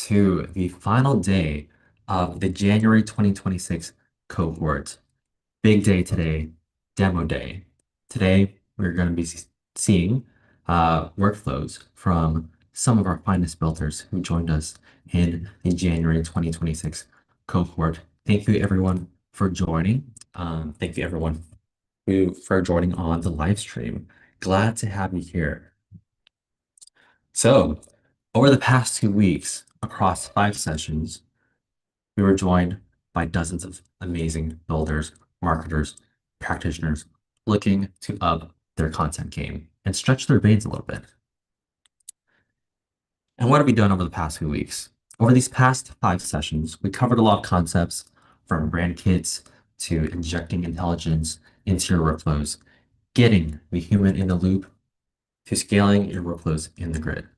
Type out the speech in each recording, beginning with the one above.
to the final day of the January 2026 cohort. Big day today, demo day. Today, we're going to be seeing workflows from some of our finest builders who joined us in the January 2026 cohort. Thank you, everyone, for joining. Thank you, everyone, for joining on the live stream. Glad to have you here. So, over the past 2 weeks, across 5 sessions, we were joined by dozens of amazing builders, marketers, practitioners looking to up their content game and stretch their veins a little bit. And what have we done over the past few weeks? Over these past 5 sessions, we covered a lot of concepts from brand kits to injecting intelligence into your workflows, getting the human in the loop to scaling your workflows in the grid.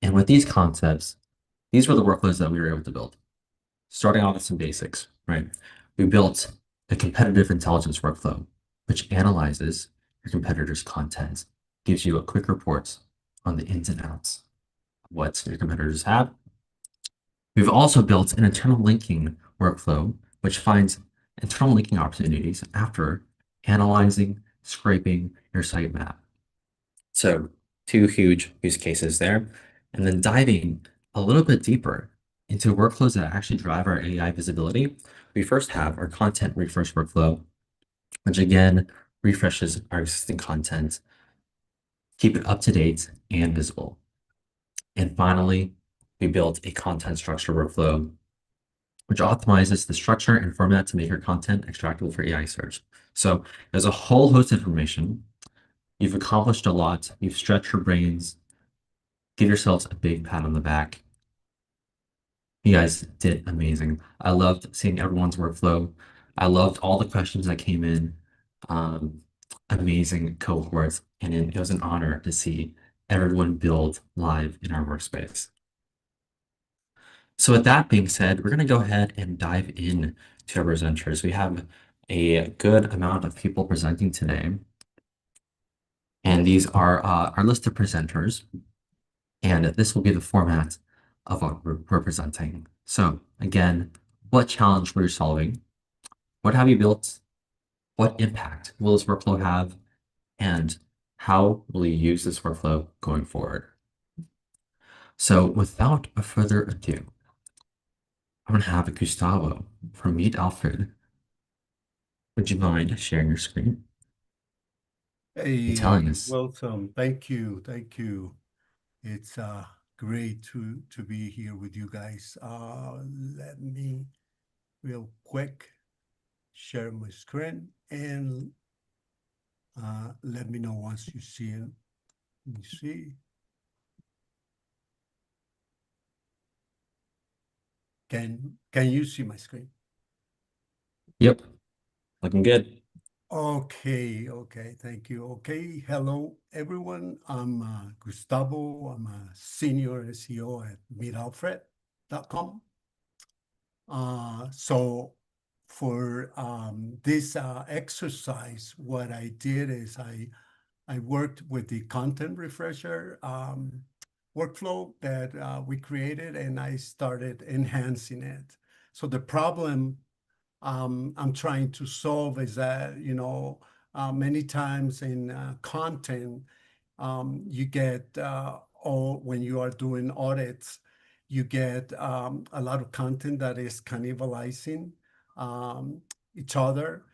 And with these concepts, these were the workflows that we were able to build. Starting off with some basics, right? We built a competitive intelligence workflow, which analyzes your competitor's content, gives you a quick report on the ins and outs of what your competitors have. We've also built an internal linking workflow, which finds internal linking opportunities after analyzing, scraping your sitemap. So 2 huge use cases there, and then diving a little bit deeper into workflows that actually drive our AI visibility. We first have our content refresh workflow, which again refreshes our existing content, keep it up to date and visible. And finally, we built a content structure workflow, which optimizes the structure and format to make your content extractable for AI search. So there's a whole host of information. You've accomplished a lot. You've stretched your brains. Give yourselves a big pat on the back. You guys did amazing. I loved seeing everyone's workflow. I loved all the questions that came in. Amazing cohorts, and it was an honor to see everyone build live in our workspace. So with that being said, we're going to go ahead and dive in to our presenters. We have a good amount of people presenting today, and these are our list of presenters, and this will be the format of what we're presenting. So again, what challenge were you solving? What have you built? What impact will this workflow have? And how will you use this workflow going forward? So without further ado, I'm going to have Gustavo from Meet Alfred. Would you mind sharing your screen and telling Hey, us? welcome. Thank you. Thank you. It's great to be here with you guys. Let me real quick share my screen and let me know once you see it. Let me see. Can you see my screen? Yep, looking good. Okay, thank you. Okay, hello everyone. I'm Gustavo. I'm a senior SEO at meetalfred.com. So for this exercise, what I did is I worked with the content refresher workflow that we created, and I started enhancing it. So the problem I'm trying to solve is that, many times in content, you get, or when you are doing audits, you get a lot of content that is cannibalizing each other.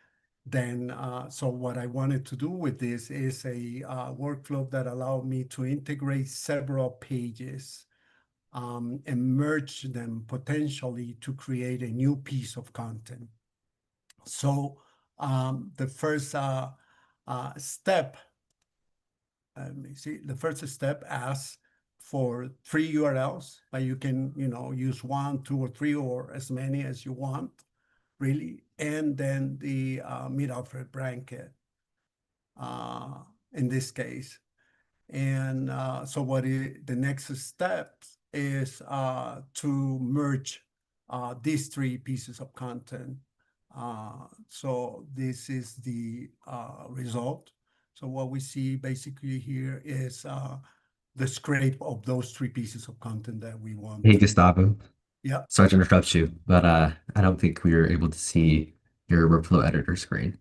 Then, so what I wanted to do with this is a workflow that allowed me to integrate several pages and merge them potentially to create a new piece of content. So the first step, let me see, the first step asks for 3 URLs, but you can, use 1, 2, or 3, or as many as you want, really. And then the Meet Alfred blanket in this case. And so the next step is to merge these 3 pieces of content. So this is the result. So what we see basically here is the scrape of those three pieces of content that we want Hey, to. Gustavo. Yeah. Sorry to interrupt you, but I don't think we were able to see your workflow editor screen.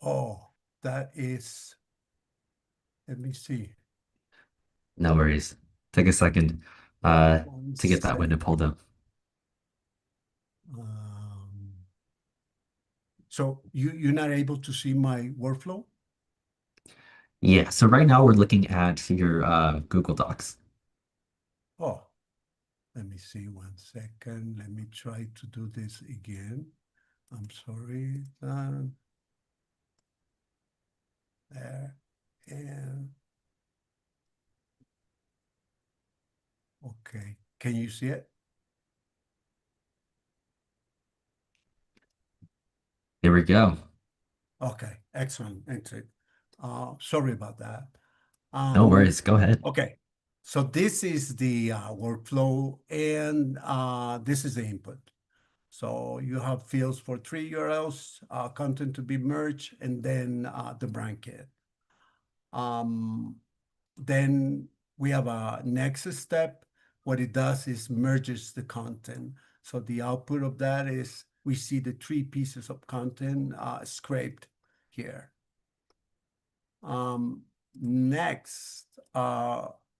Oh, that is, let me see. No worries. Take a second One to get that window second. pulled up. So you're not able to see my workflow? Yeah, so right now we're looking at your Google Docs. Oh, let me see 1 second. Let me try to do this again. I'm sorry. There and okay. Can you see it? Here we go. Okay, excellent, excellent. Sorry about that. No worries. Go ahead. Okay, so this is the workflow and this is the input. So you have fields for 3 URLs, content to be merged, and then the bracket. Then we have a next step. What it does is merges the content. So the output of that is we see the three pieces of content scraped here. Next,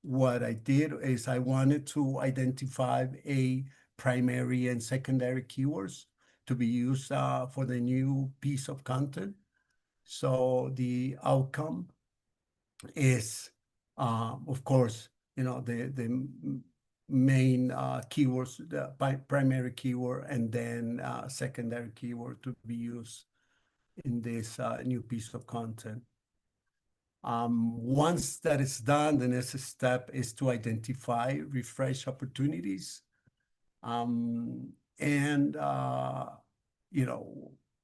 what I did is I wanted to identify a primary and secondary keywords to be used for the new piece of content. So the outcome is, of course, the main keywords, the primary keyword, and then secondary keyword to be used in this new piece of content. Once that is done, the next step is to identify refresh opportunities. And,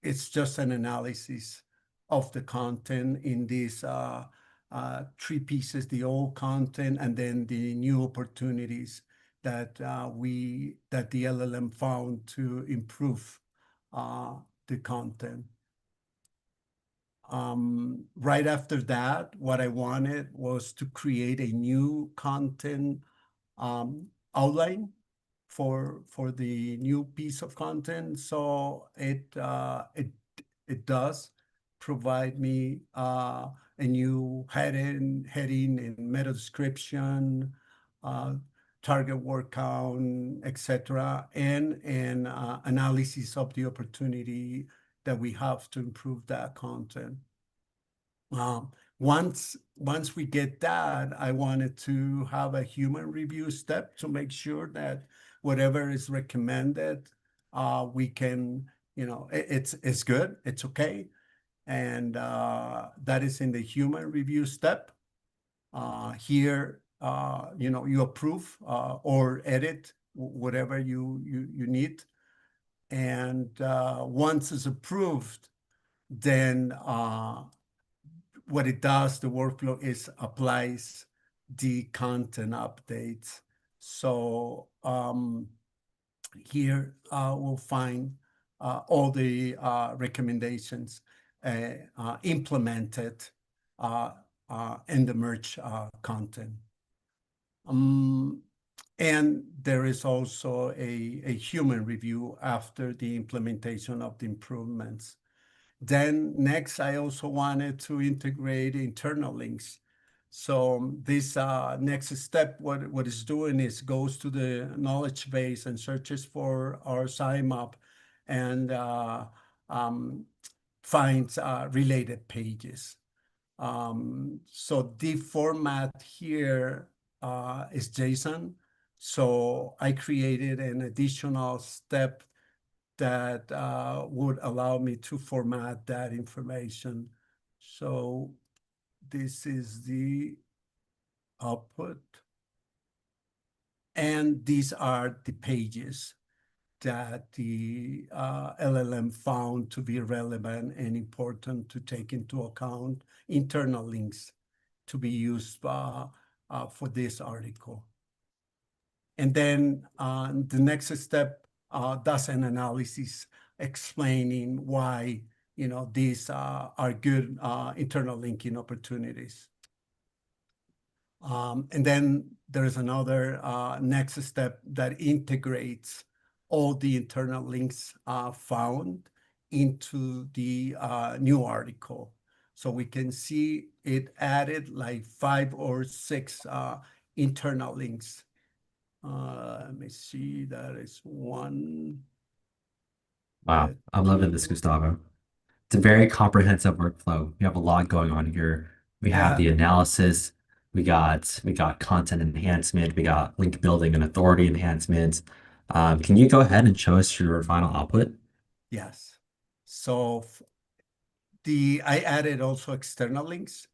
it's just an analysis of the content in these three pieces, the old content and then the new opportunities that the LLM found to improve the content. Right after that, what I wanted was to create a new content outline for the new piece of content. So it does provide me a new heading and meta description, target word count, etc., and analysis of the opportunity that we have to improve that content. Once we get that, I wanted to have a human review step to make sure that whatever is recommended, we can, it's good, it's okay, and that is in the human review step. Here, you approve or edit whatever you need, and once it's approved, then what it does, the workflow is applies the content updates. So here we'll find all the recommendations implemented in the merge content. And there is also a human review after the implementation of the improvements. Then next, I also wanted to integrate internal links. So this next step, what it's doing is goes to the knowledge base and searches for our sitemap and finds related pages. So the format here is JSON. So I created an additional step that would allow me to format that information. So this is the output. And these are the pages that the LLM found to be relevant and important to take into account, internal links to be used for this article. And then the next step does an analysis explaining why these are good internal linking opportunities. And then there's another next step that integrates all the internal links found into the new article. So we can see it added like 5 or 6 internal links. Let me see, that is one Wow, that I'm loving this, Gustavo. It's a very comprehensive workflow. We have a lot going on here. We have yeah, the analysis, we got content enhancement, we got link building and authority enhancements. Can you go ahead and show us your final output? yes. So I added also external links.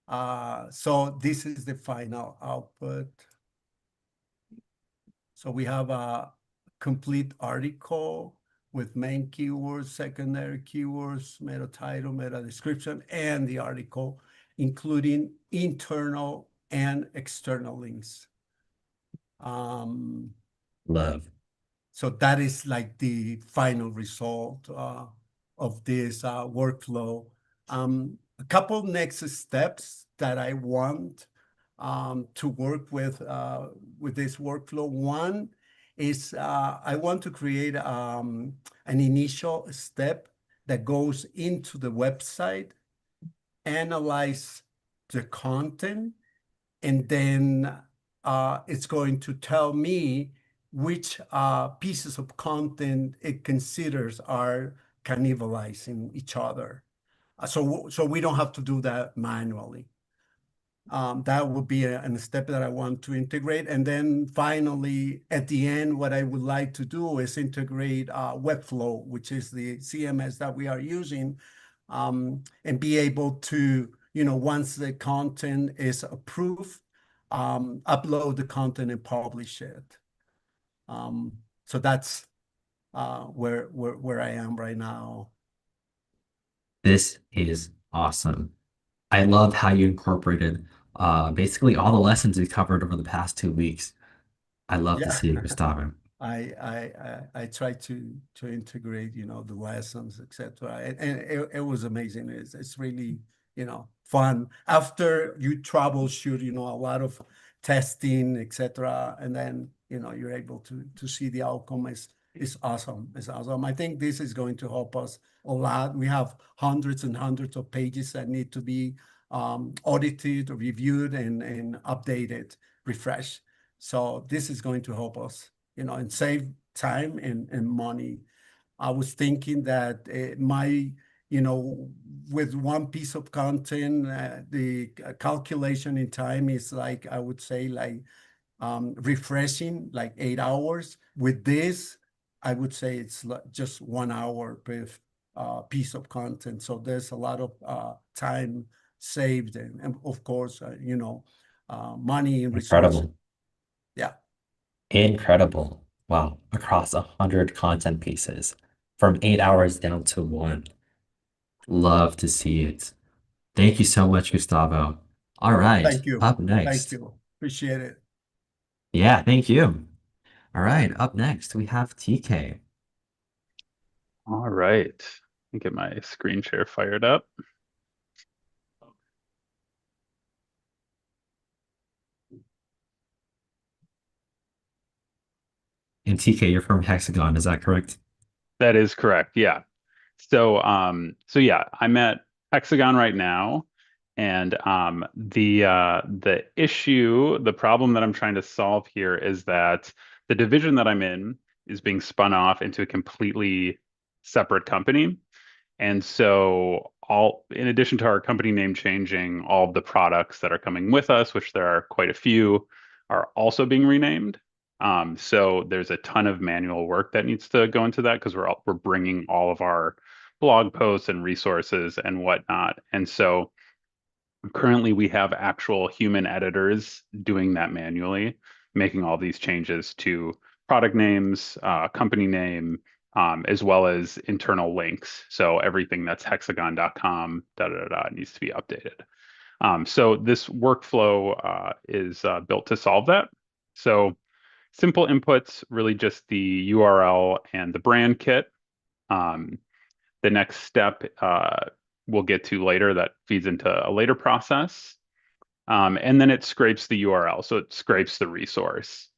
So this is the final output. So we have a complete article with main keywords, secondary keywords, meta title, meta description, and the article, including internal and external links. Um, Love. so that is like the final result of this workflow. A couple next steps that I want to work with this workflow. One is I want to create an initial step that goes into the website, analyze the content, and then it's going to tell me which pieces of content it considers are cannibalizing each other. So we don't have to do that manually. That would be a step that I want to integrate. And then finally, at the end, what I would like to do is integrate Webflow, which is the CMS that we are using, and be able to, once the content is approved, upload the content and publish it. So that's where I am right now. This is awesome. I love how you incorporated basically all the lessons we covered over the past 2 weeks. I love to Yeah. see it, Gustavo. I try to integrate, the lessons, etc. And it was amazing. It's really, fun. After you troubleshoot, a lot of testing, etc. And then, you're able to see the outcome is awesome. It's awesome. I think this is going to help us a lot. We have hundreds and hundreds of pages that need to be audited, reviewed, and updated, refreshed. So this is going to help us, and save time and money. I was thinking that you know, with one piece of content, the calculation in time is like, I would say like refreshing, like 8 hours. With this, I would say it's just 1 hour per piece of content. So there's a lot of time saved and of course, money and resources. Incredible. Yeah. Incredible. Wow. Across 100 content pieces from 8 hours down to one. Love to see it. Thank you so much, Gustavo. All right, Thank you. up Thank next. you. Appreciate it. Yeah, thank you. All right, up next we have TK. All right. Let me get my screen share fired up. And TK, you're from Hexagon, is that correct? That is correct. Yeah. So yeah, I'm at Hexagon right now, and the issue, the problem that I'm trying to solve here is that the division that I'm in is being spun off into a completely separate company. And so in addition to our company name changing, all of the products that are coming with us, which there are quite a few, are also being renamed. So there's a ton of manual work that needs to go into that because we're bringing all of our blog posts and resources and whatnot. And so currently we have actual human editors doing that manually, making all these changes to product names, company name, as well as internal links. So everything that's hexagon.com, needs to be updated. So this workflow is built to solve that. So simple inputs, really just the URL and the brand kit. The next step we'll get to later that feeds into a later process. And then it scrapes the URL, so it scrapes the resource.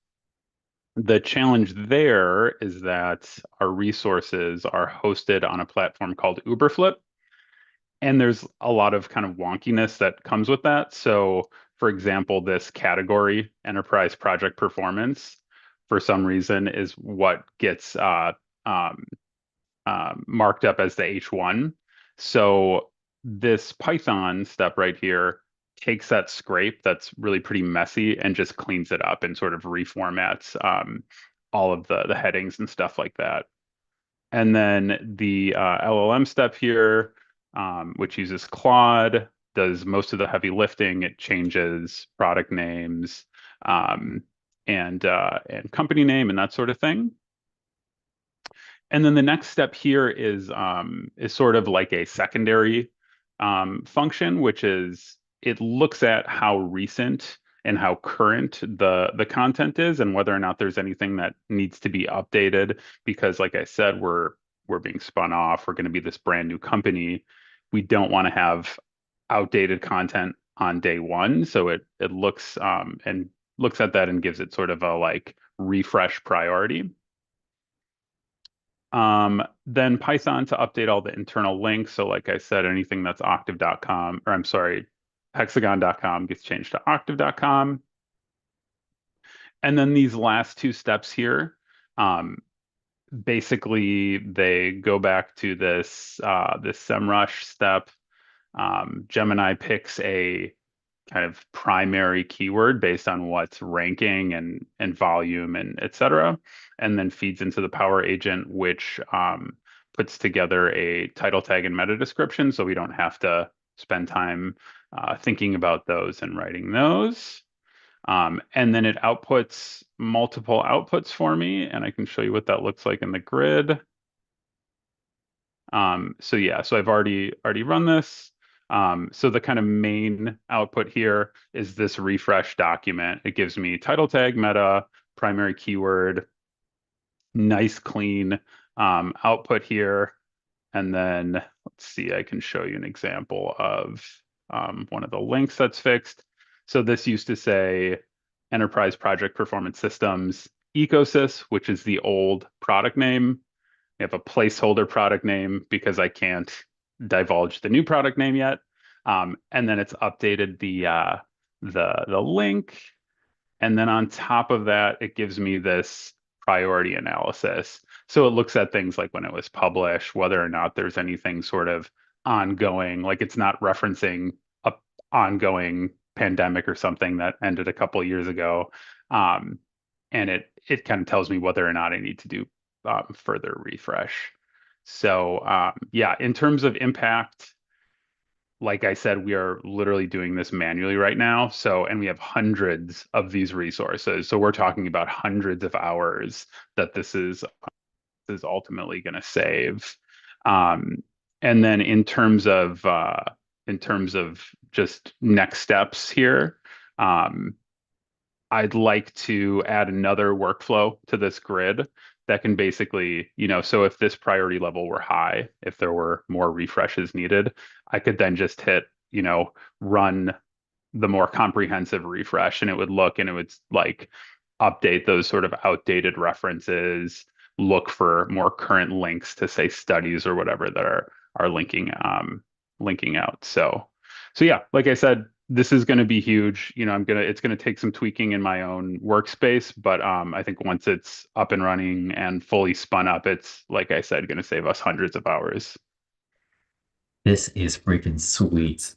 The challenge there is that our resources are hosted on a platform called Uberflip, and there's a lot of kind of wonkiness that comes with that. So, for example, this category, enterprise project performance, for some reason, is what gets um, marked up as the H1. So this Python step right here takes that scrape that's really pretty messy and just cleans it up and sort of reformats all of the headings and stuff like that. And then the LLM step here, which uses Claude, does most of the heavy lifting. It changes product names and company name and that sort of thing. And then the next step here is sort of like a secondary function, which is it looks at how recent and how current the content is, and whether or not there's anything that needs to be updated. Because, like I said, we're being spun off. We're going to be this brand new company. We don't want to have outdated content on day one. So it looks and looks at that and gives it sort of a like refresh priority. Then Python to update all the internal links. So like I said, anything that's octave.com, or I'm sorry, hexagon.com gets changed to octave.com. And then these last two steps here, basically they go back to this SEMrush step. Gemini picks a kind of primary keyword based on what's ranking and volume and et cetera, and then feeds into the Power Agent, which puts together a title tag and meta description, so we don't have to spend time thinking about those and writing those. And then it outputs multiple outputs for me, and I can show you what that looks like in the grid. So yeah, so I've already run this. So the kind of main output here is this refresh document. It gives me title tag, meta, primary keyword, nice clean output here. And then let's see, I can show you an example of one of the links that's fixed. So this used to say Enterprise Project Performance Systems Ecosys, which is the old product name. We have a placeholder product name because I can't divulge the new product name yet. And then it's updated the link. And then on top of that, it gives me this priority analysis. So it looks at things like when it was published, whether or not there's anything sort of ongoing, like it's not referencing a ongoing pandemic or something that ended a couple of years ago. And it kind of tells me whether or not I need to do further refresh. So yeah, in terms of impact, like I said, we are literally doing this manually right now. So, and we have hundreds of these resources. So we're talking about hundreds of hours that this is ultimately going to save. And then in terms of just next steps here, I'd like to add another workflow to this grid that can basically, so if this priority level were high, if there were more refreshes needed, I could then just hit, run the more comprehensive refresh, and it would look and it would like update those sort of outdated references, look for more current links to say studies or whatever that are linking out. So yeah, like I said, this is going to be huge. It's going to take some tweaking in my own workspace, but I think once it's up and running and fully spun up, it's, like I said, going to save us hundreds of hours. This is freaking sweet.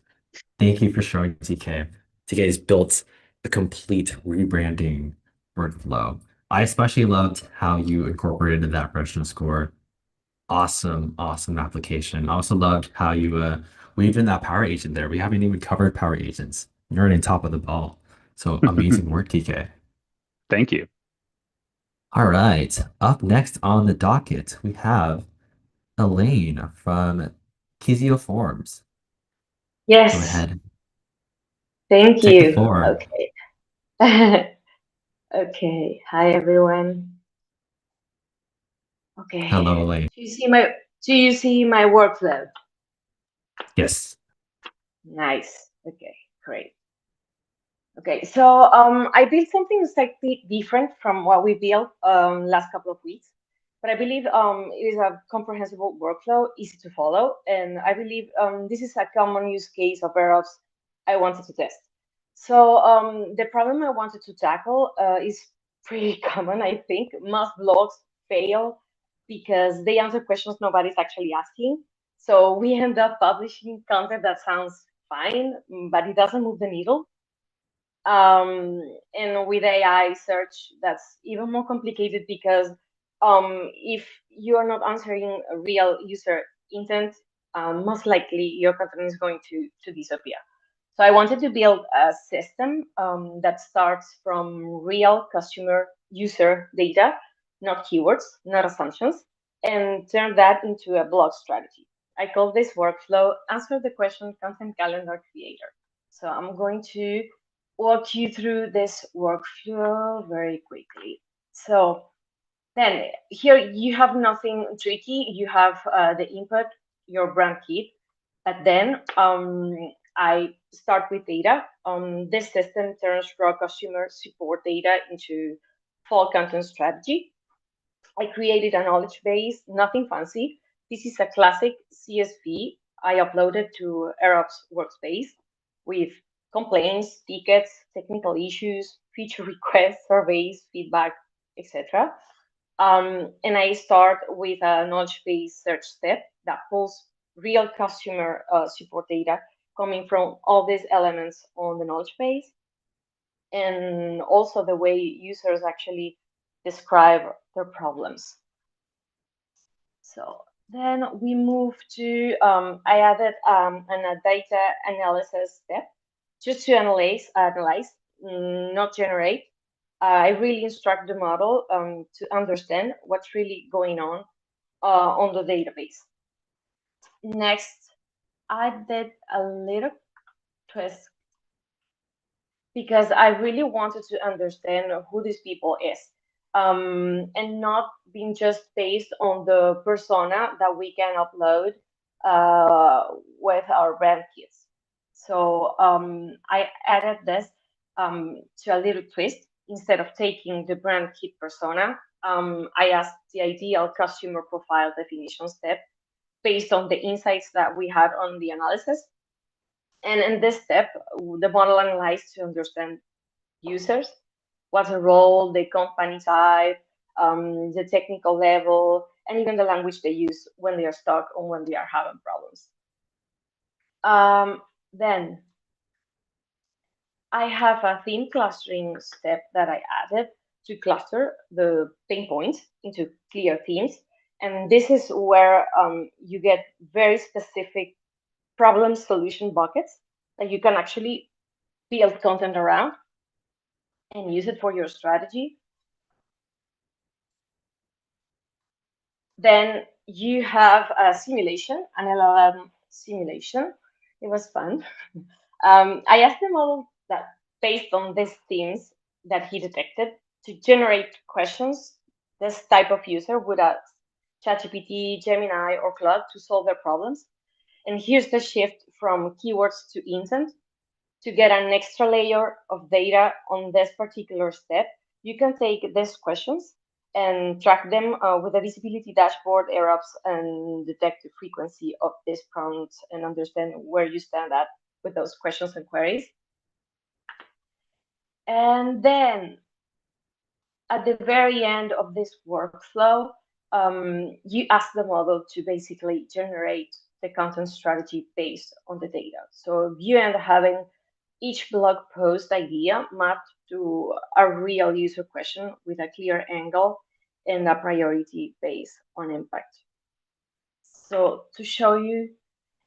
Thank you for showing TK. TK has built a complete rebranding workflow. I especially loved how you incorporated that professional score. Awesome, awesome application. I also loved how you weaved in that power agent there. We haven't even covered power agents. You're on top of the ball. So amazing work, TK. Thank you. All right. Up next on the docket, we have Elaine from Kizio Forms. Go Yes, ahead. thank Take the you. floor. Okay. Okay. Hi, everyone. Okay. Hello, Elaine. Do you see my workflow? Yes. Nice. Okay, great. Okay, so I built something slightly different from what we built last couple of weeks, but I believe it is a comprehensible workflow, easy to follow, and I believe this is a common use case of AirOps I wanted to test. So the problem I wanted to tackle is pretty common, I think. Most blogs fail because they answer questions nobody's actually asking. So we end up publishing content that sounds fine, but it doesn't move the needle. And with AI search, that's even more complicated because if you are not answering a real user intent, most likely your content is going to disappear. So I wanted to build a system that starts from real customer user data, not keywords, not assumptions, and turn that into a blog strategy. I call this workflow Answer the Question Content Calendar Creator. So I'm going to walk you through this workflow very quickly. So then here you have nothing tricky. You have the input, your brand kit, but then I start with data. This system turns raw customer support data into full content strategy. I created a knowledge base, nothing fancy. This is a classic CSV I uploaded to AirOps workspace with complaints, tickets, technical issues, feature requests, surveys, feedback, etc. And I start with a knowledge base search step that pulls real customer support data coming from all these elements on the knowledge base, and also the way users actually describe their problems. So then we move to, I added a data analysis step just to analyze, not generate. I really instruct the model to understand what's really going on the database. Next, I did a little twist because I really wanted to understand who these people is, and not being just based on the persona that we can upload with our brand kits. So I added this to a little twist. Instead of taking the brand kit persona, I asked the ideal customer profile definition step based on the insights that we had on the analysis. And in this step, the model analyzed to understand users, what's the role, the company type, the technical level, and even the language they use when they are stuck or when they are having problems. Then I have a theme clustering step that I added to cluster the pain points into clear themes. And this is where you get very specific problem solution buckets that you can actually build content around and use it for your strategy. Then you have a simulation, an LLM simulation. It was fun. I asked the model that based on these themes that he detected to generate questions this type of user would ask ChatGPT, Gemini, or Claude to solve their problems. And here's the shift from keywords to intent. To get an extra layer of data on this particular step, you can take these questions and track them with a visibility dashboard, AirOps, and detect the frequency of these prompts and understand where you stand at with those questions and queries. And then at the very end of this workflow, you ask the model to basically generate the content strategy based on the data. So you end up having each blog post idea mapped to a real user question with a clear angle and a priority based on impact. So to show you,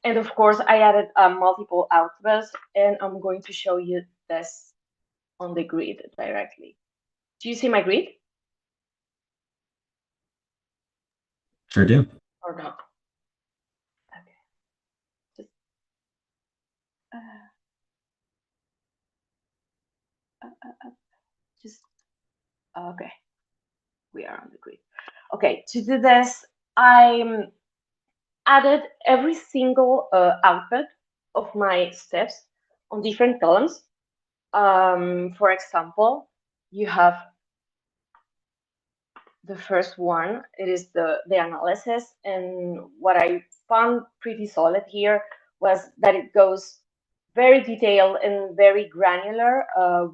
and of course I added multiple outputs, and I'm going to show you this on the grid directly. Do you see my grid? Sure do. Or not? Okay. Just, just okay. We are on the grid. Okay, to do this, I added every single output of my steps on different columns. For example, you have the first one. It is the analysis, and what I found pretty solid here was that it goes very detailed and very granular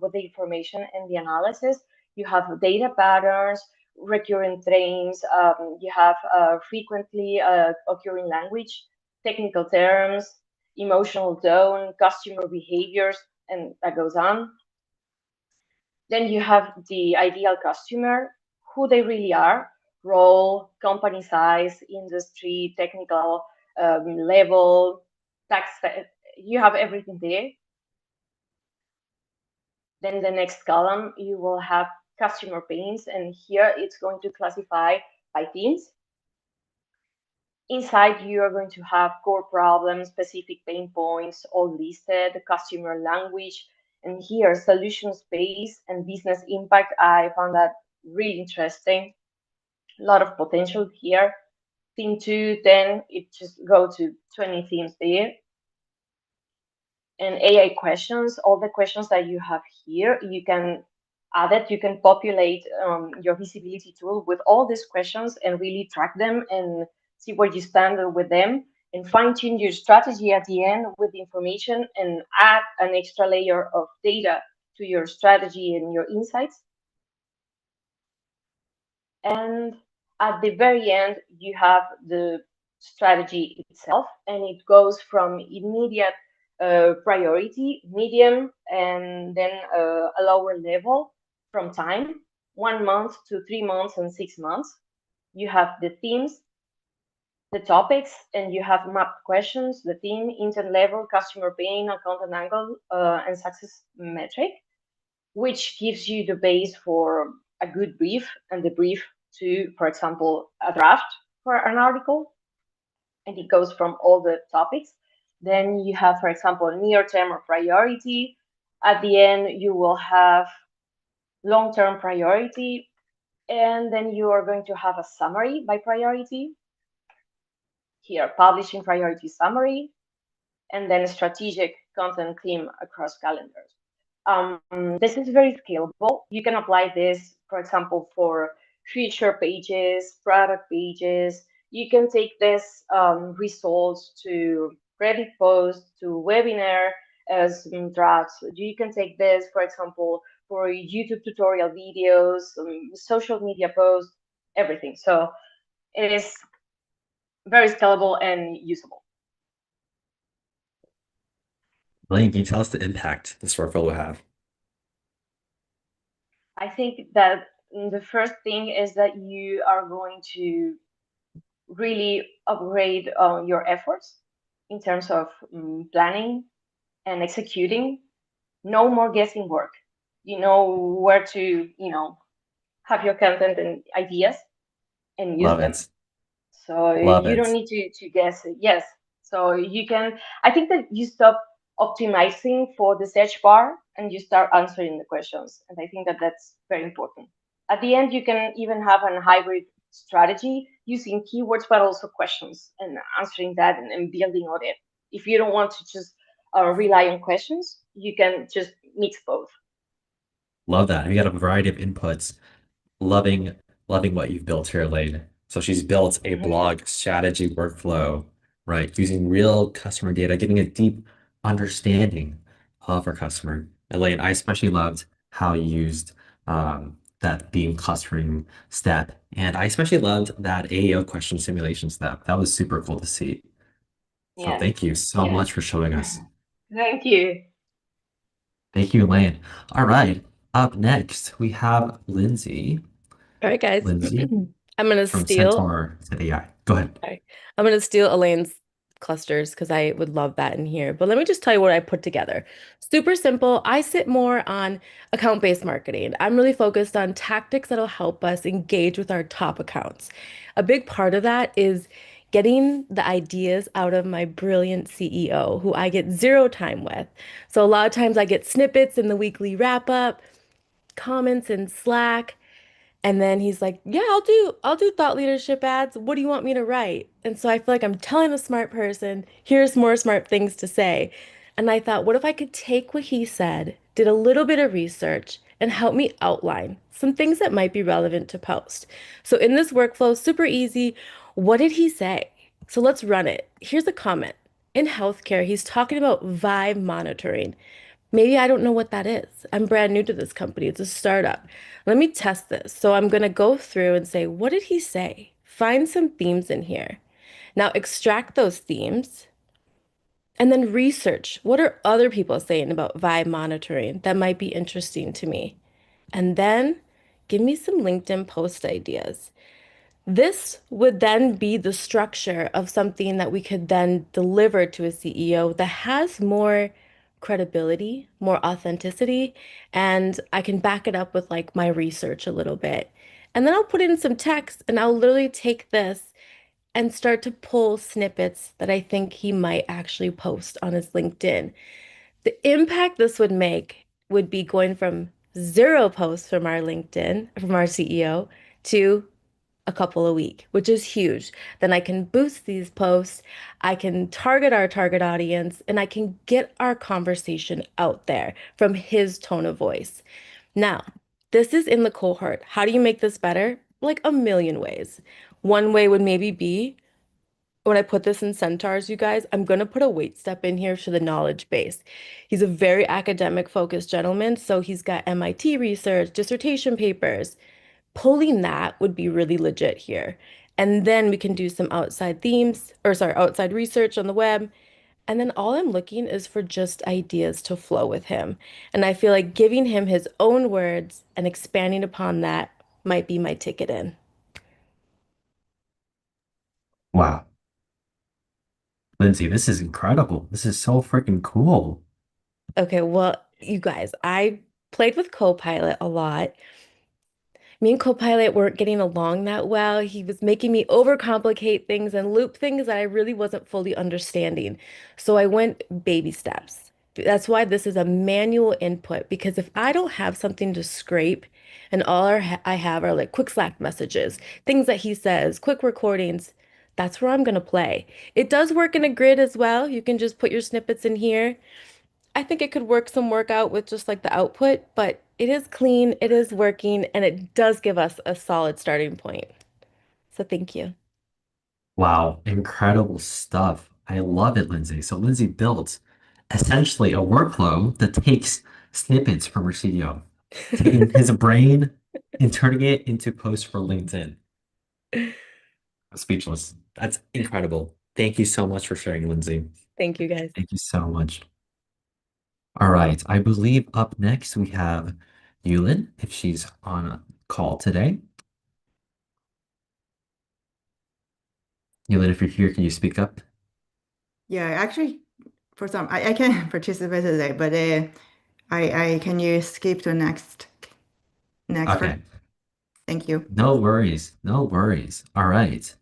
with the information and the analysis. You have data patterns, recurring themes, you have frequently occurring language, technical terms, emotional tone, customer behaviors, and that goes on. Then you have the ideal customer, who they really are, role, company size, industry, technical level, tax. You have everything there. Then the next column, you will have customer pains, and here it's going to classify by themes. Inside, you are going to have core problems, specific pain points, all listed, customer language, and here solution space and business impact. I found that really interesting. A lot of potential here. Theme 2, then it just go to 20 themes there. And AI questions, all the questions that you have here, you can add it, you can populate your visibility tool with all these questions and really track them and see where you stand with them and fine tune your strategy at the end with the information and add an extra layer of data to your strategy and your insights. And at the very end, you have the strategy itself, and it goes from immediate priority, medium, and then a lower level from time, 1 month to 3 months and 6 months. You have the themes, the topics, and you have mapped questions, the theme, intent level, customer pain, account and angle, and success metric, which gives you the base for a good brief and the brief to, for example, a draft for an article. And it goes from all the topics. Then you have, for example, near-term or priority. At the end, you will have long-term priority. And then you are going to have a summary by priority. Here, publishing priority summary. And then strategic content theme across calendars. This is very scalable. You can apply this, for example, for feature pages, product pages. You can take this results to Reddit posts, to webinar as drafts. You can take this, for example, for YouTube tutorial videos, social media posts, everything. So it is very scalable and usable. Elaine, can you tell us the impact this workflow will have? I think that the first thing is that you are going to really upgrade your efforts in terms of planning and executing. No more guessing work. You know where to, have your content and ideas and use Love them. it. So Love you don't it. need to guess it. Yes. So you can, I think that you stop optimizing for the search bar and you start answering the questions. And I think that that's very important. At the end, you can even have a hybrid strategy using keywords, but also questions and answering that and building on it. If you don't want to just rely on questions, you can just mix both. Love that. We got a variety of inputs. Loving, loving what you've built here, Elaine. So she's built a blog strategy workflow, right? Using real customer data, getting a deep understanding of our customer. Elaine, I especially loved how you used that beam clustering step. And I especially loved that AEO question simulation step. That was super cool to see. So Yes. thank you so much for showing us. Thank you. Thank you, Elaine. All right. Up next, we have Lindsey. All right, guys. Lindsey I'm gonna from steal. Centaur to AI. Go ahead. Sorry. I'm gonna steal Elaine's clusters because I would love that in here. But let me just tell you what I put together. Super simple. I sit more on account-based marketing. I'm really focused on tactics that'll help us engage with our top accounts. A big part of that is getting the ideas out of my brilliant CEO, who I get zero time with. So a lot of times I get snippets in the weekly wrap-up, comments in Slack. And then he's like, "Yeah, I'll do thought leadership ads. What do you want me to write?" And so I feel like I'm telling a smart person, here's more smart things to say. And I thought, what if I could take what he said did a little bit of research, and helped me outline some things that might be relevant to post. So in this workflow, super easy. What did he say? So let's run it. Here's a comment. In healthcare, he's talking about vibe monitoring. Maybe I don't know what that is. I'm brand new to this company. It's a startup. Let me test this. So I'm going to go through and say, what did he say? Find some themes in here. Now extract those themes and then research what are other people saying about vibe monitoring that might be interesting to me. And then give me some LinkedIn post ideas. This would then be the structure of something that we could then deliver to a CEO that has more credibility, more authenticity, and I can back it up with like my research a little bit. And then I'll put in some text and I'll literally take this and start to pull snippets that I think he might actually post on his LinkedIn. The impact this would make would be going from 0 posts from our LinkedIn, from our CEO, to a couple a week, which is huge. Then I can boost these posts, I can target our target audience, and I can get our conversation out there from his tone of voice. Now, this is in the cohort. How do you make this better? Like a million ways. One way would maybe be when I put this in centaurs, you guys, I'm going to put a weight step in here to the knowledge base. He's a very academic focused gentleman, so he's got MIT research, dissertation papers. Pulling that would be really legit here. And then we can do some outside themes, or sorry, outside research on the web. And then all I'm looking is for just ideas to flow with him. And I feel like giving him his own words and expanding upon that might be my ticket in. Wow. Lindsey, this is incredible. This is so freaking cool. Okay, well, you guys, I played with Copilot a lot. Me and Copilot weren't getting along that well. He was making me overcomplicate things and loop things that I really wasn't fully understanding. So I went baby steps. That's why this is a manual input, because if I don't have something to scrape and I have are like quick Slack messages, things that he says, quick recordings, that's where I'm going to play. It does work in a grid as well. You can just put your snippets in here. I think it could work out with just like the output, but it is clean, it is working, and it does give us a solid starting point. So thank you. Wow, incredible stuff. I love it, Lindsay. So Lindsay built essentially a workflow that takes snippets from her CEO, taking his brain and turning it into posts for LinkedIn. I'm speechless. That's incredible. Thank you so much for sharing, Lindsay. Thank you guys. Thank you so much. All right, I believe up next we have Yulin, if she's on a call today. Yulin, if you're here, can you speak up? Yeah, actually, for some, I can participate today, but I can you skip to next Okay, Thank you. no worries, no worries. All right,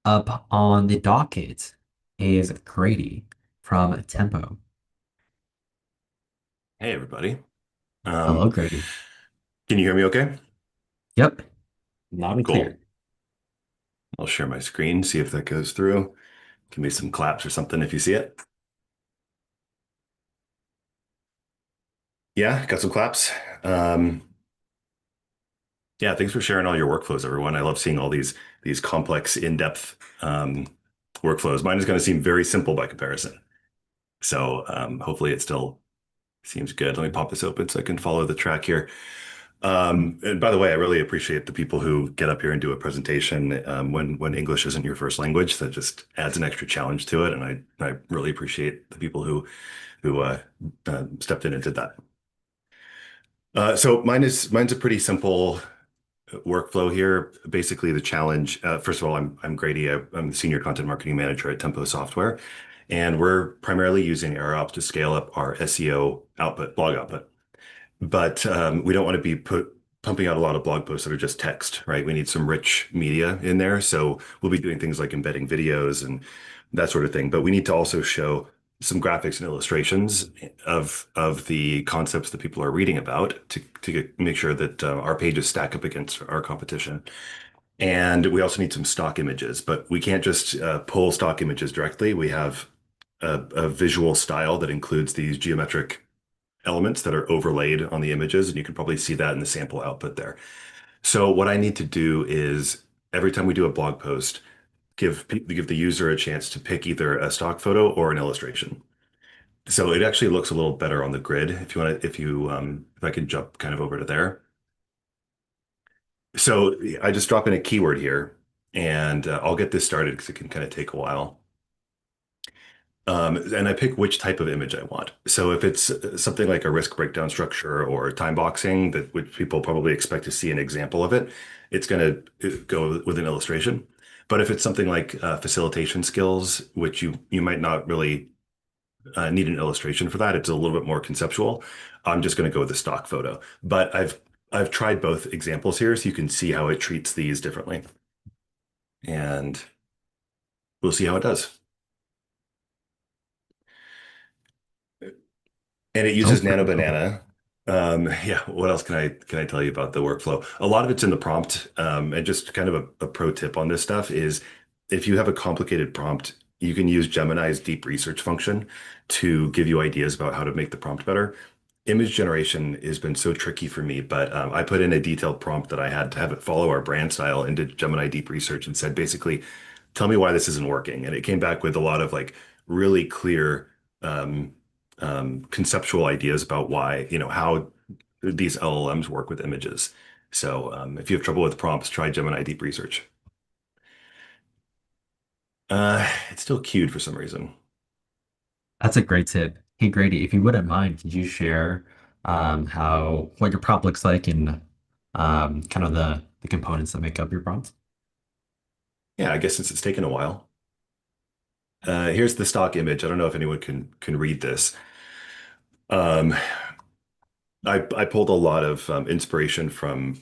up on the docket is Grady from Tempo. Hey, everybody. Hello, Grady. Can you hear me okay? Yep, loud and Cool. clear. I'll share my screen, see if that goes through. Give me some claps or something if you see it. Yeah, got some claps. Yeah, thanks for sharing all your workflows, everyone. I love seeing all these complex, in-depth workflows. Mine is going to seem very simple by comparison. So hopefully it still seems good. Let me pop this open so I can follow the track here. And by the way, I really appreciate the people who get up here and do a presentation when English isn't your first language. That just adds an extra challenge to it, and I really appreciate the people who stepped in and did that. So mine's a pretty simple workflow here. Basically, the challenge. First of all, I'm Grady. I'm the senior content marketing manager at Tempo Software, and we're primarily using AirOps to scale up our SEO output, blog output. But we don't want to be pumping out a lot of blog posts that are just text, right? We need some rich media in there. So we'll be doing things like embedding videos and that sort of thing. But we need to also show some graphics and illustrations of the concepts that people are reading about to make sure that our pages stack up against our competition. And we also need some stock images, but we can't just pull stock images directly. We have a visual style that includes these geometric elements that are overlaid on the images, and you can probably see that in the sample output there. So what I need to do is every time we do a blog post, give the user a chance to pick either a stock photo or an illustration. So it actually looks a little better on the grid if you want to, if I can jump kind of over to there. So I just drop in a keyword here, and I'll get this started because it can kind of take a while. And I pick which type of image I want. So if it's something like a risk breakdown structure or time boxing, that which people probably expect to see an example of it, it's going to go with an illustration. But if it's something like facilitation skills, which you might not really need an illustration for that, it's a little bit more conceptual. I'm just going to go with a stock photo. But I've tried both examples here, so you can see how it treats these differently, and we'll see how it does. And it uses Nano Banana. Yeah, what else can I tell you about the workflow? A lot of it's in the prompt. And just kind of a pro tip on this stuff is if you have a complicated prompt, you can use Gemini's deep research function to give you ideas about how to make the prompt better. Image generation has been so tricky for me, but I put in a detailed prompt that I had to have it follow our brand style into Gemini deep research and said, basically, tell me why this isn't working. And it came back with a lot of like really clear conceptual ideas about why, how these LLMs work with images. So if you have trouble with prompts, try Gemini Deep Research. It's still queued for some reason. That's a great tip. Hey, Grady, if you wouldn't mind, could you share what your prompt looks like and kind of the components that make up your prompt? Yeah, I guess since it's taken a while. Here's the stock image. I don't know if anyone can read this. I pulled a lot of inspiration from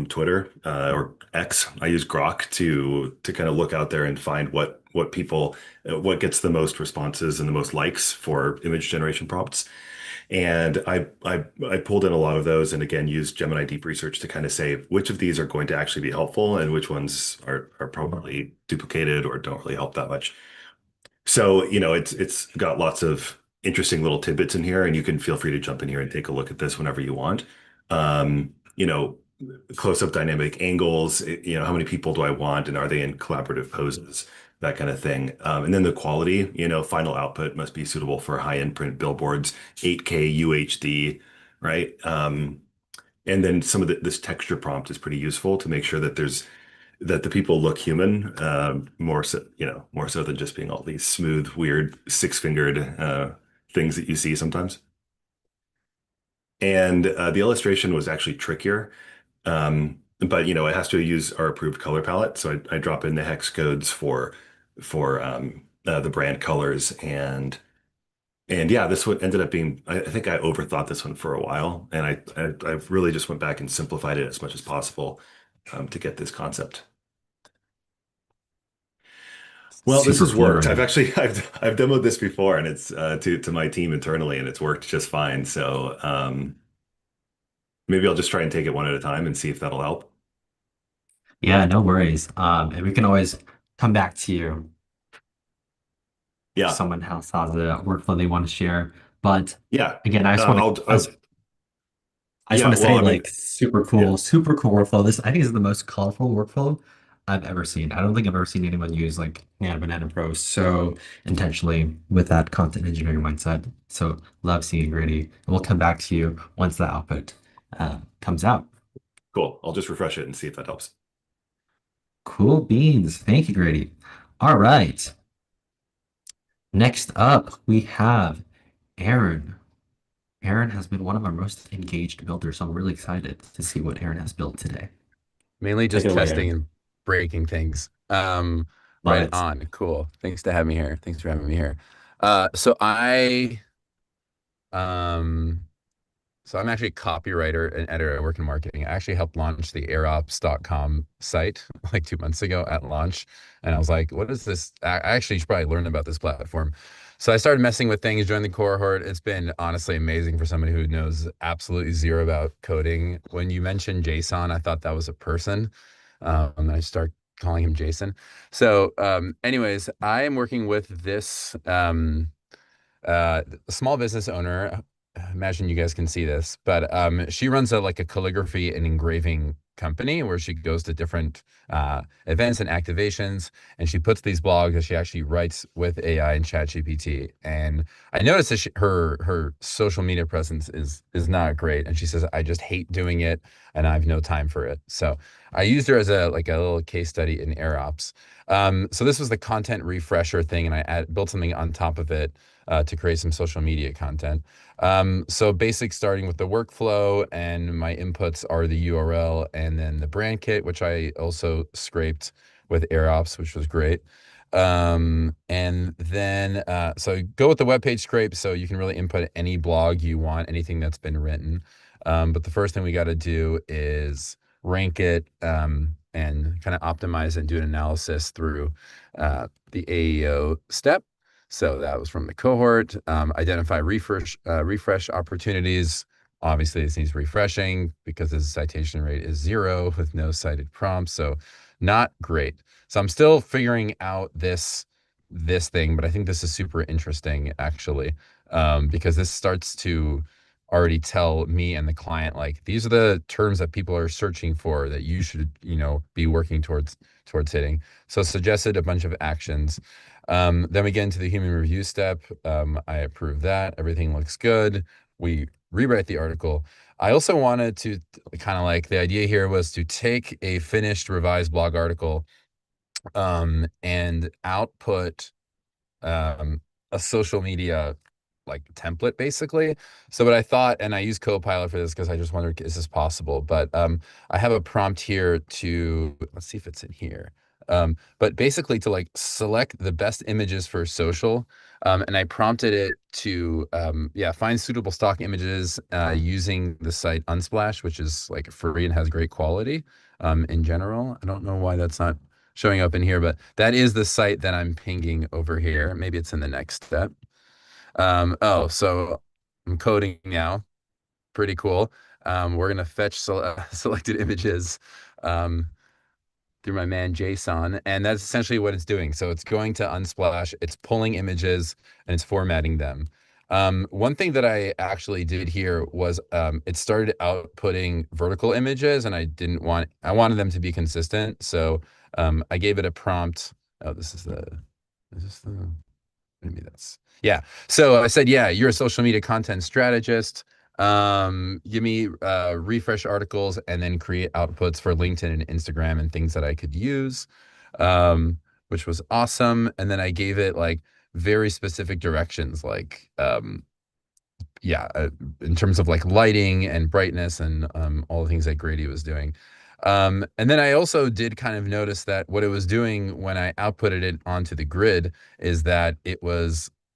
Twitter or X. I use Grok to kind of look out there and find what people what gets the most responses and the most likes for image generation prompts. And I pulled in a lot of those, and again used Gemini Deep Research to kind of say which of these are going to actually be helpful and which ones are probably duplicated or don't really help that much. So, it's got lots of interesting little tidbits in here, and you can feel free to jump in here and take a look at this whenever you want. Um, you know, Close-up dynamic angles, how many people do I want, and are they in collaborative poses, that kind of thing. And then the quality, final output must be suitable for high-end print billboards, 8K UHD, right? And then some of this texture prompt is pretty useful to make sure that the people look human, more so than just being all these smooth, weird, six-fingered things that you see sometimes. And the illustration was actually trickier, but it has to use our approved color palette. So I drop in the hex codes for the brand colors, and yeah, this one ended up being. I think I overthought this one for a while, and I really just went back and simplified it as much as possible to get this concept. Well, this has worked. I've demoed this before, and it's to my team internally, and it's worked just fine. So maybe I'll just try and take it one at a time and see if that'll help. Yeah, no worries. And we can always come back to you. Yeah. If someone else has a workflow they want to share. But yeah, again, I just want to say, super cool workflow. This, I think, is the most colorful workflow I've ever seen. I don't think I've ever seen anyone use like Nano Banana Pro so intentionally with that content engineering mindset. So love seeing Grady. And we'll come back to you once the output comes out. Cool. I'll just refresh it and see if that helps. Cool beans. Thank you, Grady. All right. Next up, we have Aaron. Aaron has been one of our most engaged builders, so I'm really excited to see what Aaron has built today. Mainly just testing and breaking things. Right on. Cool. Thanks for having me here. So I'm actually a copywriter and editor. I work in marketing. I actually helped launch the AirOps.com site like 2 months ago at launch. And I was like, what is this? I actually should probably learn about this platform. So I started messing with things, joined the Cohort. It's been honestly amazing for somebody who knows absolutely zero about coding. When you mentioned JSON, I thought that was a person. And I start calling him Jason. So anyways, I am working with this small business owner imagine you guys can see this, but she runs a calligraphy and engraving company where she goes to different events and activations, and she puts these blogs that she actually writes with AI and ChatGPT. And I noticed that her social media presence is not great, and she says, I just hate doing it and I have no time for it. So I used her as a little case study in AirOps. So this was the content refresher thing, and I built something on top of it to create some social media content. So basic, starting with the workflow, and my inputs are the URL and then the brand kit, which I also scraped with AirOps, which was great. And then, so go with the web page scrape, so you can really input any blog you want, anything that's been written. But the first thing we got to do is rank it, and kind of optimize and do an analysis through the AEO step. So that was from the cohort. Identify refresh opportunities. Obviously, this needs refreshing because the citation rate is 0 with no cited prompts. So not great. So I'm still figuring out this thing, but I think this is super interesting actually, because this starts to already tell me and the client, like, these are the terms that people are searching for that you should, be working towards hitting. So suggested a bunch of actions. Then we get into the human review step. I approve that. Everything looks good. We rewrite the article. I also wanted to the idea here was to take a finished revised blog article, and output a social media template basically. So what I thought, and I use Copilot for this because I just wondered, is this possible? But I have a prompt here to, let's see if it's in here. But basically to select the best images for social. And I prompted it to find suitable stock images using the site Unsplash, which is free and has great quality in general. I don't know why that's not showing up in here, but that is the site that I'm pinging over here. Maybe it's in the next step. So I'm coding now. Pretty cool. We're gonna fetch selected images through my man JSON, and that's essentially what it's doing. So it's going to Unsplash, it's pulling images, and it's formatting them. One thing that I actually did here was it started outputting vertical images, and I wanted them to be consistent. So I gave it a prompt. Oh, maybe that's, yeah. So I said, yeah, you're a social media content strategist. Give me refresh articles and then create outputs for LinkedIn and Instagram and things that I could use, which was awesome. And then I gave it very specific directions, in terms of lighting and brightness and all the things that Grady was doing. And then I also did kind of notice that what it was doing when I outputted it onto the grid is that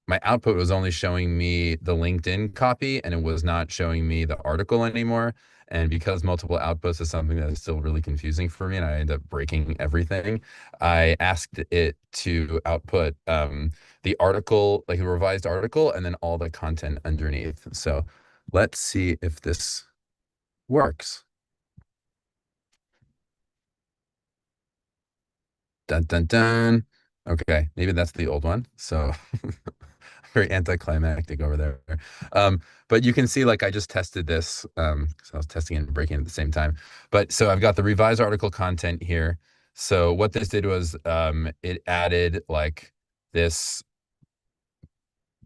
my output was only showing me the LinkedIn copy, and it was not showing me the article anymore. And because multiple outputs is something that is still really confusing for me, and I end up breaking everything, I asked it to output the article, a revised article, and then all the content underneath. So let's see if this works. Dun, dun, dun. Okay, maybe that's the old one. So very anticlimactic over there. But you can see, I just tested this. So I was testing and breaking at the same time. But so I've got the revised article content here. So what this did was it added this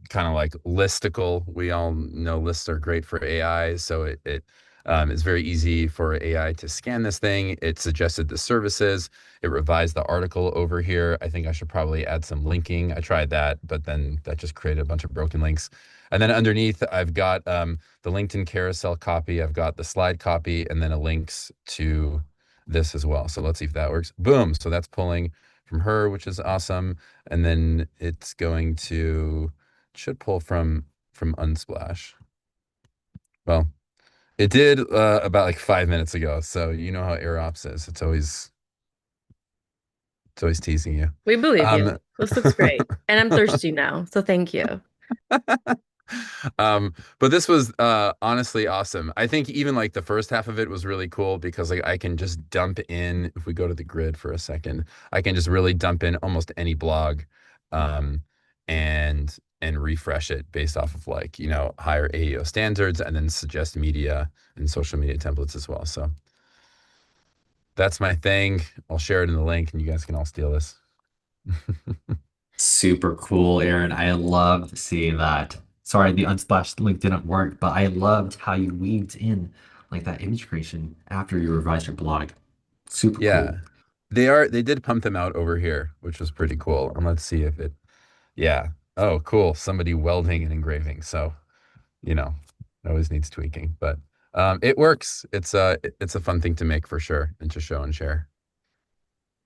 kind of listicle. We all know lists are great for AI. So it is very easy for AI to scan this thing. It suggested the services. It revised the article over here. I think I should probably add some linking. I tried that, but then that just created a bunch of broken links. And then underneath, I've got the LinkedIn carousel copy. I've got the slide copy, and then a links to this as well. So let's see if that works. Boom. So that's pulling from her, which is awesome. And then it's going to, should pull from Unsplash. Well, it did about 5 minutes ago. So you know how AirOps is. It's always teasing you. We believe you. This looks great. And I'm thirsty now. So thank you. But this was honestly awesome. I think even the first half of it was really cool because I can just dump in, if we go to the grid for a second, I can just really dump in almost any blog. And and refresh it based off of like, higher AEO standards, and then suggest media and social media templates as well. So that's my thing. I'll share it in the link and you guys can all steal this. Super cool, Aaron. I love seeing that. Sorry, the Unsplash link didn't work, but I loved how you weaved in like that image creation after you revised your blog. Super Yeah, cool. they did pump them out over here, which was pretty cool. And let's see if yeah. Oh, cool. Somebody welding and engraving. So, it always needs tweaking, but it works. It's a fun thing to make for sure and to show and share.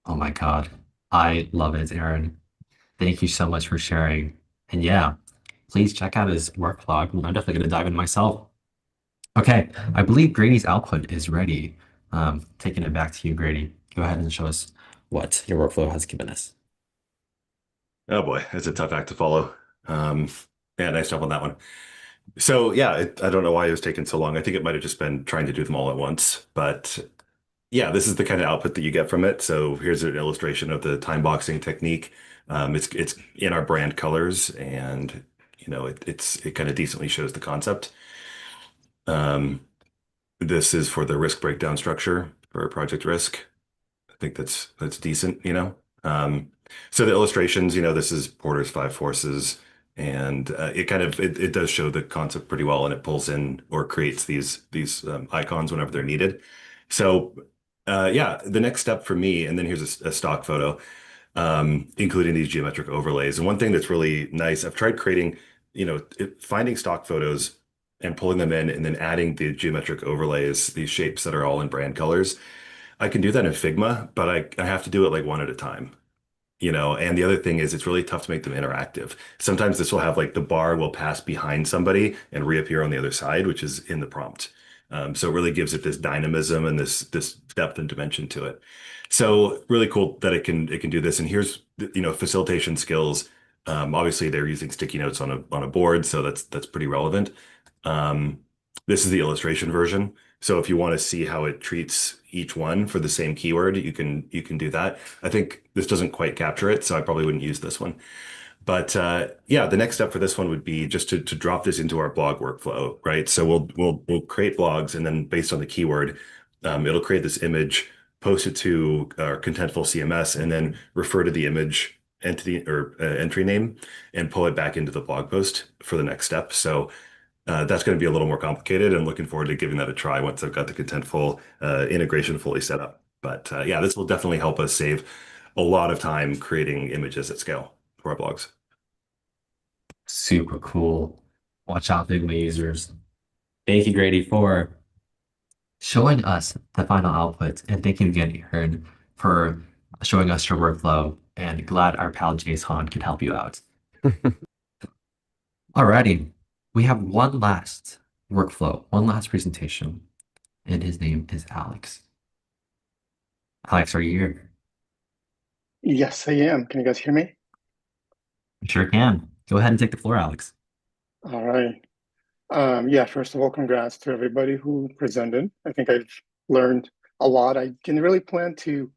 Oh my God. I love it, Aaron. Thank you so much for sharing. And yeah, please check out his work blog. I'm definitely going to dive in myself. Okay, I believe Grady's output is ready. Taking it back to you, Grady. Go ahead and show us what your workflow has given us. Oh boy, it's a tough act to follow. Yeah, nice job on that one. So yeah, I don't know why it was taking so long. I think it might have just been trying to do them all at once. But yeah, this is the kind of output that you get from it. So here's an illustration of the time boxing technique. It's in our brand colors, and it kind of decently shows the concept. This is for the risk breakdown structure for project risk. I think that's decent. So the illustrations, this is Porter's five forces, and it does show the concept pretty well, and it pulls in or creates these icons whenever they're needed. So yeah, the next step for me, and then here's a stock photo, including these geometric overlays. And one thing that's really nice, I've tried creating, finding stock photos and pulling them in, and then adding the geometric overlays, these shapes that are all in brand colors. I can do that in Figma, but I have to do it like one at a time. And the other thing is it's really tough to make them interactive. Sometimes this will have like the bar will pass behind somebody and reappear on the other side, which is in the prompt. So it really gives it this dynamism and this depth and dimension to it. So really cool that it can do this. And here's facilitation skills. Obviously they're using sticky notes on a board, so that's pretty relevant. This is the illustration version. So if you want to see how it treats each one for the same keyword, you can do that. I think this doesn't quite capture it, so I probably wouldn't use this one. But yeah, the next step for this one would be just to drop this into our blog workflow, right? So we'll create blogs, and then based on the keyword, it'll create this image, post it to our contentful CMS, and then refer to the image entity or entry name and pull it back into the blog post for the next step. So that's going to be a little more complicated, and looking forward to giving that a try once I've got the contentful integration fully set up. But yeah, this will definitely help us save a lot of time creating images at scale for our blogs. Super cool. Watch out, Figma users. Thank you, Grady, for showing us the final output. And thank you again, Aaron, for showing us your workflow. And glad our pal Jason can help you out. Alrighty. We have one last workflow, one last presentation, and his name is Alex. Alex, are you here? Yes, I am. Can you guys hear me? Sure can. Go ahead and take the floor, Alex. All right. Yeah, first of all, congrats to everybody who presented. I think I've learned a lot. I didn't really plan to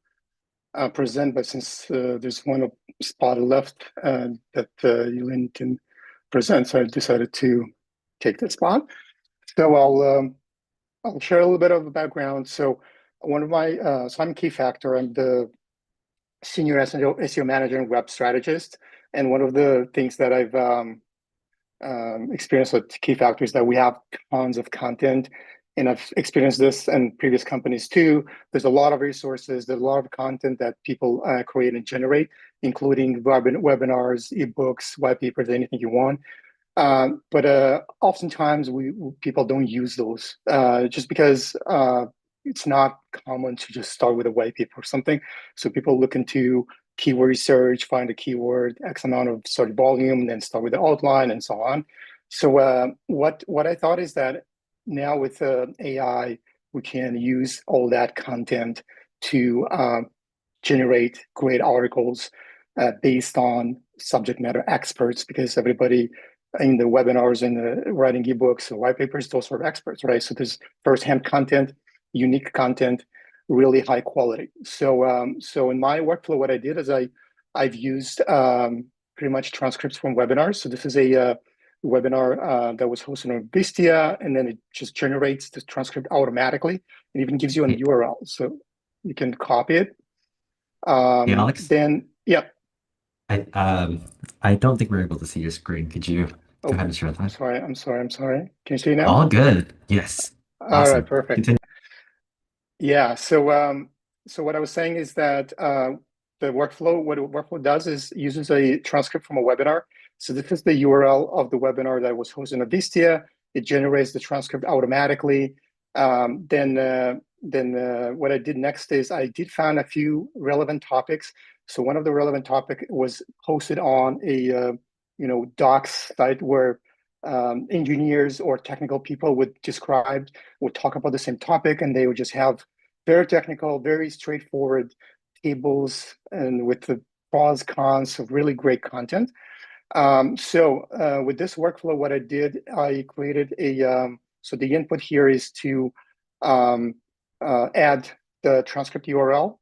present, but since there's one spot left that Elaine can present, so I decided to take that spot. So I'll share a little bit of a background. So one of my so I'm Key Factor. I'm the senior SEO manager and web strategist. And one of the things that I've experienced with Key Factor is that we have tons of content. And I've experienced this in previous companies too. There's a lot of resources, there's a lot of content that people create and generate, including webinars, ebooks, white papers, anything you want. But oftentimes people don't use those just because it's not common to just start with a white paper or something. So people look into keyword research, find a keyword, X amount of search volume, and then start with the outline and so on. So what I thought is that now with AI, we can use all that content to generate great articles based on subject matter experts, because everybody in the webinars and the writing ebooks and white papers, those are experts, right? So there's firsthand content, unique content, really high quality. So in my workflow, what I did is I've used pretty much transcripts from webinars. So this is a webinar that was hosted on Vistia, and then it just generates the transcript automatically and even gives you an URL. So you can copy it. Hey, Alex, Then, yeah. I don't think we're able to see your screen. Could you Oh, go ahead and share I'm that? sorry. Can you see now? All good. Yes. All right, Awesome. perfect. Continue. Yeah. So what I was saying is that the workflow, what a workflow does is uses a transcript from a webinar. So this is the URL of the webinar that was hosted on Vistia. It generates the transcript automatically. Then what I did next is I did find a few relevant topics. So one of the relevant topic was hosted on a docs site where engineers or technical people would talk about the same topic, and they would just have very technical, very straightforward tables and with the pros, cons of really great content. So with this workflow, what I did, I created so the input here is to add the transcript URL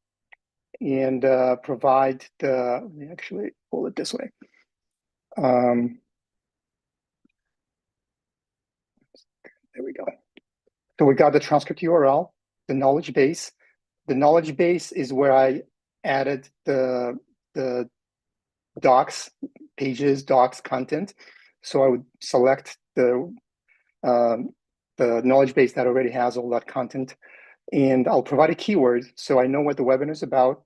and provide let me actually pull it this way. There we go. So we got the transcript URL, the knowledge base. The knowledge base is where I added the docs, pages, docs content. So I would select the knowledge base that already has all that content, and I'll provide a keyword so I know what the webinar is about.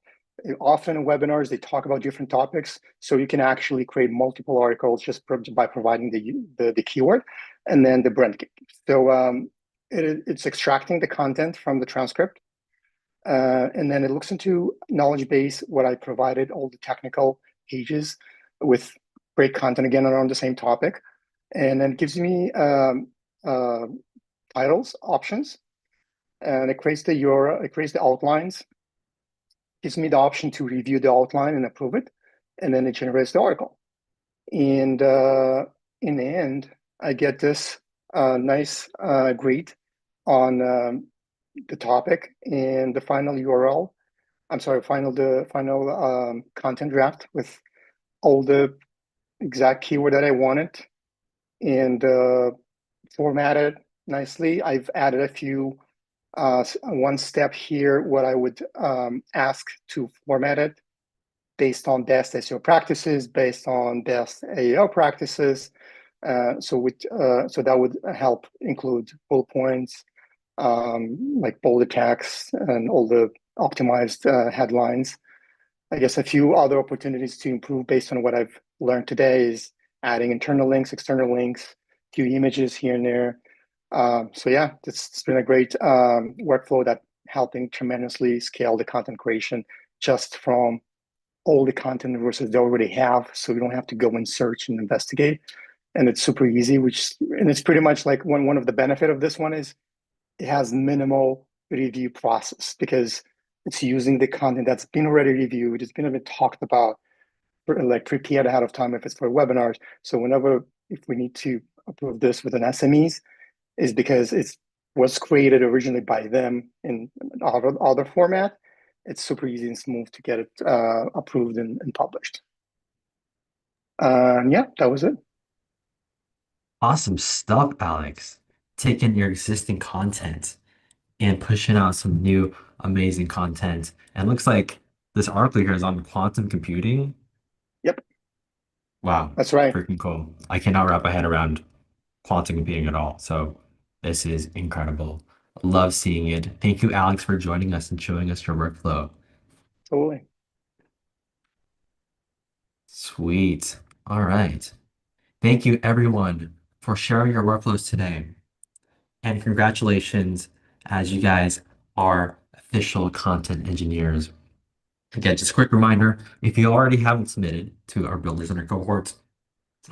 Often in webinars, they talk about different topics, so you can actually create multiple articles just by providing the keyword and then the brand. So it's extracting the content from the transcript, and then it looks into knowledge base, what I provided, all the technical pages with great content again around the same topic, and then it gives me titles options, and it creates the URL, it creates the outlines, gives me the option to review the outline and approve it, and then it generates the article. And in the end, I get this nice grade on the topic and the final URL. I'm sorry, the final content draft with all the exact keyword that I wanted and formatted nicely. I've added a few one step here, what I would ask to format it based on best SEO practices, based on best AEO practices. So that would help include bullet points, like bold text and all the optimized headlines. I guess a few other opportunities to improve based on what I've learned today is adding internal links, external links, few images here and there. So yeah, it's been a great workflow that helping tremendously scale the content creation just from all the content resources they already have. So you don't have to go and search and investigate. And it's super easy, and it's pretty much like one of the benefit of this one is it has minimal review process because it's using the content that's been already reviewed, it's been talked about, like prepared ahead of time if it's for webinars. So if we need to approve this with an SMEs, is because it was created originally by them in other format. It's super easy and smooth to get it approved and published. Yeah, that was it. Awesome stuff, Alex. Taking your existing content and pushing out some new amazing content. And it looks like this article here is on quantum computing. Yep. Wow. That's right. Freaking cool. I cannot wrap my head around quantum computing at all. So this is incredible. Love seeing it. Thank you, Alex, for joining us and showing us your workflow. Totally. Sweet. All right. Thank you, everyone, for sharing your workflows today. And congratulations, as you guys are official content engineers. Again, just a quick reminder, if you already haven't submitted to our Builders Under Cohorts,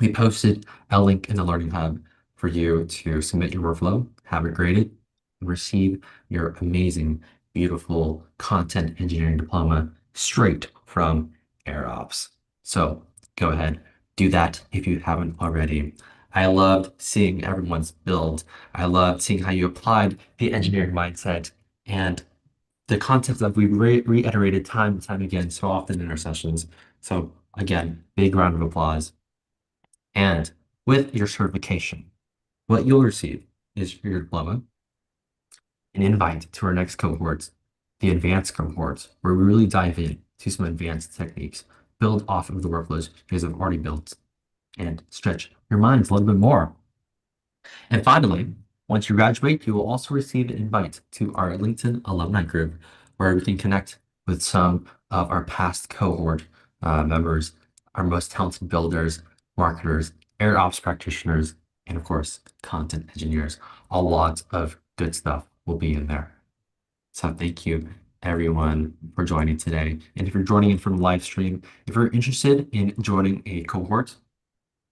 we posted a link in the Learning Hub for you to submit your workflow, have it graded, and receive your amazing, beautiful content engineering diploma straight from AirOps. So go ahead, do that if you haven't already. I loved seeing everyone's build. I loved seeing how you applied the engineering mindset and the concepts that we reiterated time and time again so often in our sessions. So Again, big round of applause. And with your certification, what you'll receive is your diploma, an invite to our next cohorts, the advanced cohorts, where we really dive in to some advanced techniques, build off of the workflows you guys have already built, and stretch your minds a little bit more. And finally, once you graduate, you will also receive an invite to our LinkedIn alumni group, where we can connect with some of our past cohort members, our most talented builders, marketers, AirOps practitioners, and of course, content engineers. A lot of good stuff will be in there. So thank you everyone for joining today. And if you're joining in from the live stream, if you're interested in joining a cohort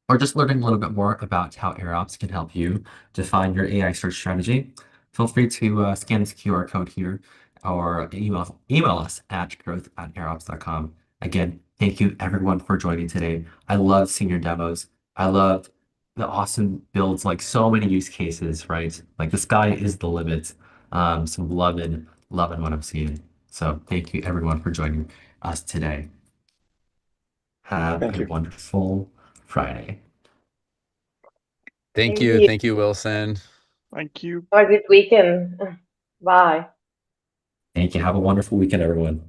or just learning a little bit more about how AirOps can help you define your AI search strategy, feel free to scan this QR code here or email us at growth@airops.com. Again, thank you everyone for joining today. I love seeing your demos. I love the awesome builds, like so many use cases, right? Like the sky is the limit. So loving what I'm seeing. So thank you everyone for joining us today. Have Thank a you. wonderful Friday. Thank Thank you. you. Thank you, Wilson. Thank you. Have a good weekend. Bye. Thank you. Have a wonderful weekend, everyone.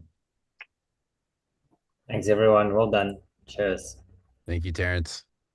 Thanks, everyone. Well done. Cheers. Thank you, Terrence.